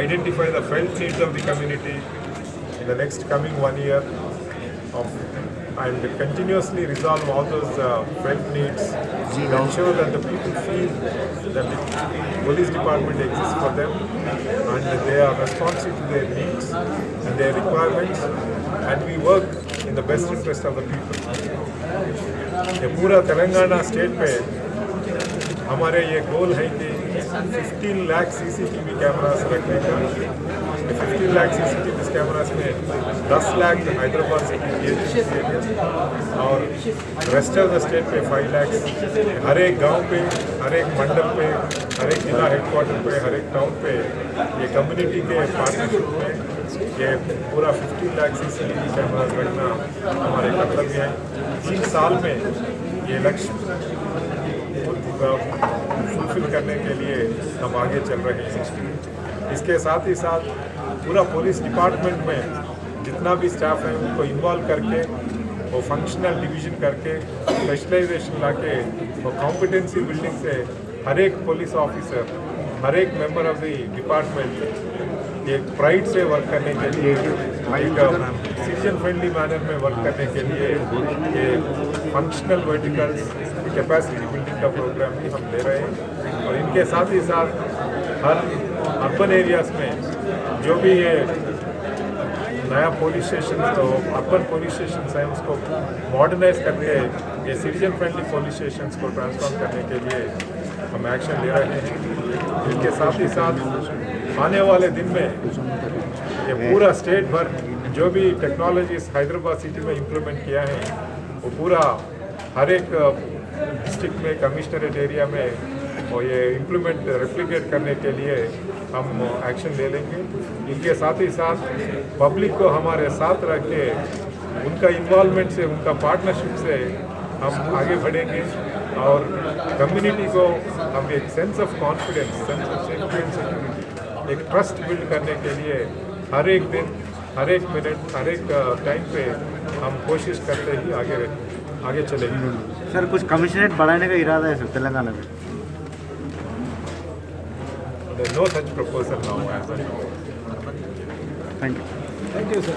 identify the felt needs of the community in the next coming 1 year and continuously resolve all those felt needs to ensure that the people feel that the police department exists for them and they are responsive to their needs and their requirements, and we work in the best interest of the people. ये पूरा Telangana state पे हमारे ये गोल है कि 15 lakh CCTV cameras रखने का। 15 lakh CCTV cameras में 10 लाख हैदराबाद सिटी और रेस्ट ऑफ द स्टेट पे 5 लाख। हर एक गांव पे, हर एक मंडल पे, हर एक जिला हेडक्वार्टर पे, हर एक टाउन पे ये कम्युनिटी के पार्टनरशिप में ये पूरा 15 लाख CCTV कैमरास रखना हमारे कर्तव्य है। 3 साल में ये लक्ष्य फुलफिल करने के लिए हम आगे चल रहे हैं। इसके साथ ही साथ पूरा पुलिस डिपार्टमेंट में जितना भी स्टाफ है उनको इन्वॉल्व करके वो फंक्शनल डिवीजन करके स्पेशलाइजेशन लाके वो कॉम्पिटेंसी बिल्डिंग से हर एक पुलिस ऑफिसर, हर एक मेंबर ऑफ द डिपार्टमेंट एक प्राइड से वर्क करने के लिए, एक सिटीजन फ्रेंडली मैनर में वर्क करने के लिए ये फंक्शनल वर्टिकल्स कैपेसिटी बिल्डिंग का प्रोग्राम भी हम ले रहे हैं। और इनके साथ ही साथ हर अर्बन एरियाज़ में जो भी ये नया पुलिस स्टेशन तो अर्बन पुलिस स्टेशन है उसको मॉडर्नाइज करके ये सिटीजन फ्रेंडली पुलिस स्टेशन को ट्रांसफॉर्म करने के लिए हम एक्शन ले रहे हैं। इनके साथ ही साथ आने वाले दिन में ये पूरा स्टेट भर जो भी टेक्नोलॉजीज हैदराबाद सिटी में इम्प्लीमेंट किया है वो पूरा हर एक डिस्ट्रिक्ट में कमिश्नरेट एरिया में और ये इम्प्लीमेंट रेप्लिकेट करने के लिए हम एक्शन ले लेंगे। इनके साथ ही साथ पब्लिक को हमारे साथ रख के उनका इन्वॉल्वमेंट से, उनका पार्टनरशिप से हम आगे बढ़ेंगे और कम्युनिटी को हम एक sense of confidence, sense of safety and security, एक ट्रस्ट बिल्ड करने के लिए हर एक दिन, हर एक मिनट, हर एक टाइम पे हम कोशिश करते ही आगे चलेंगे। सर कुछ कमिश्नरेट बढ़ाने का इरादा है सर तेलंगाना में? No such proposal now. Thank you. Thank you, sir.